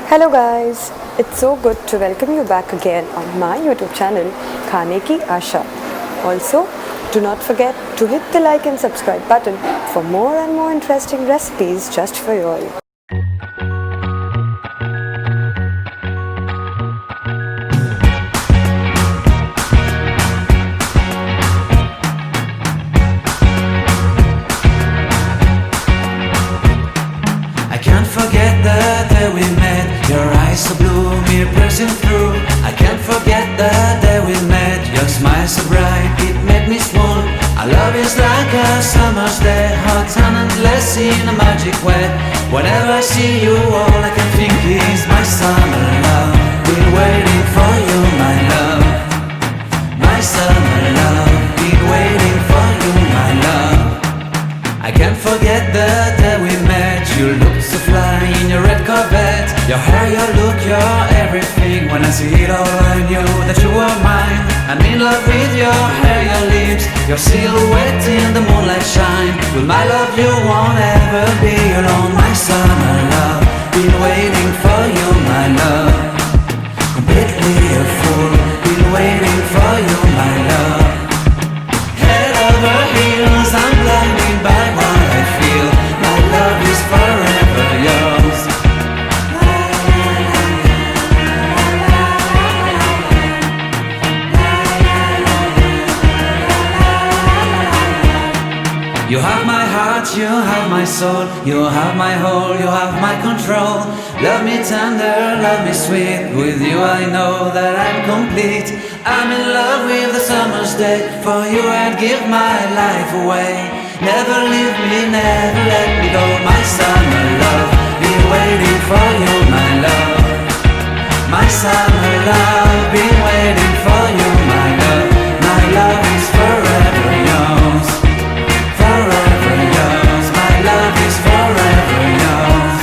Hello guys, it's so good to welcome you back again on my YouTube channel Khane ki Asha. Also, do not forget to hit the like and subscribe button for more and more interesting recipes just for you all. I can't forget the day we met. Your eyes so blue, me piercing through. I can't forget the day we met. Your smile so bright, it made me swoon. Our love is like a summer's day, hot and endless in a magic way. Whenever I see you, all I can think is my summer love. Been waiting for you, my love. My summer love. Been waiting for you, my love. I can't forget the day we met. You looked so fly in your red Corvette. Your hair, your look, your everything. When I see it all, I knew that you were mine. I'm in love with your hair, your lips, your silhouette in the moonlight shine. With my love you won't ever be alone. My summer love, been waiting for you, my love. Completely a fool, been waiting for you, my love. Head over heels, I'm blinded by what I feel. My love is forever yours. You have my heart, you have my soul, you have my whole, you have my control. Love me tender, love me sweet. With you I know that I'm complete. I'm in love with the summer's day. For you I'd give my life away. Never leave me, never let me go. My summer love, been waiting for you, my love. My summer love, been waiting for you, my love. My love is forever yours. Forever yours, my love is forever yours.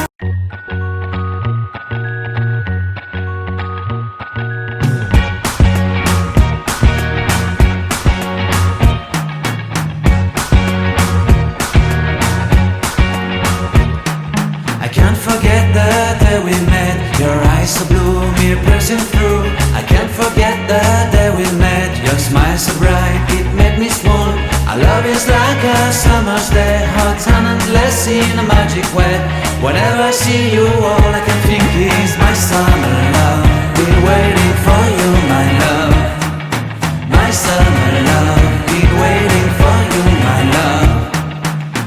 I can't forget the day we met. Your eyes so blue, me piercing through. I can't forget the day we met. Your smile so bright, it made me swoon. Our love is like a summer's day, hot and endless in a magic way. Whenever I see you, all I can think is my summer love. Been waiting for you, my love. My summer love. Been waiting for you, my love.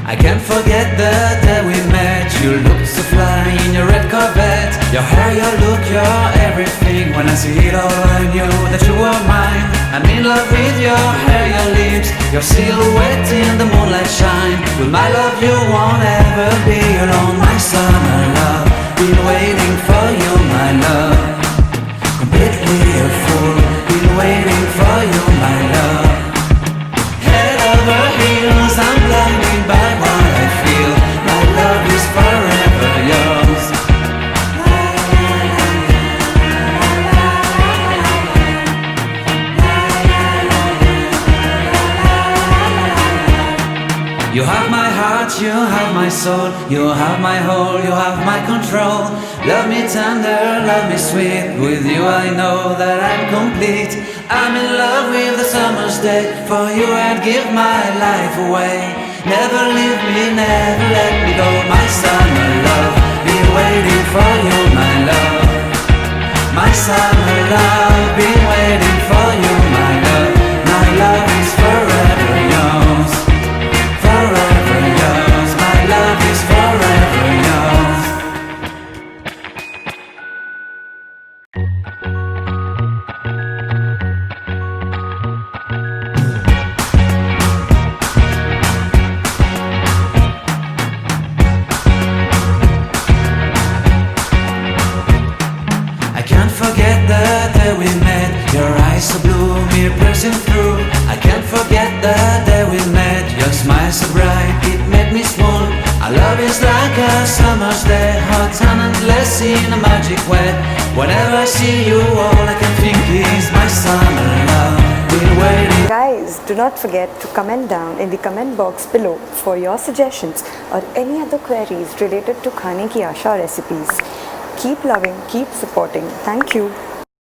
I can't forget the day we met. You looked so fly in your red Corvette. Your hair, your look, your everything. When I see it all, I knew that you were mine. I'm in love with your hair, your lips, your silhouette in the moonlight shine. With my love you won't ever be alone. My summer love, been waiting for you, my love. Completely a fool, been waiting for you, my love. Head over heels, I'm blinded by what I feel. My love is forever yours. You have my heart, you have my soul, you have my whole, you have my control. Love me tender, love me sweet. With you I know that I'm complete. I'm in love with the summer's day. For you I'd give my life away. Never leave me, never let me go. My summer love, been waiting for you, my love. My summer love, been waiting for you, my love. My love is forever yours. Forever yours, my love is forever yours. I can't forget the day we met. Your eyes so blue, me piercing through. I can't forget the day we met. Your smile so bright, it made me swoon. Our love is like a summer's day, hot and endless in a magic way. Whenever I see you, all I can think is my summer love. Been waiting. Guys, do not forget to comment down in the comment box below for your suggestions or any other queries related to Khane ki Asha recipes. Keep loving, keep supporting. Thank you.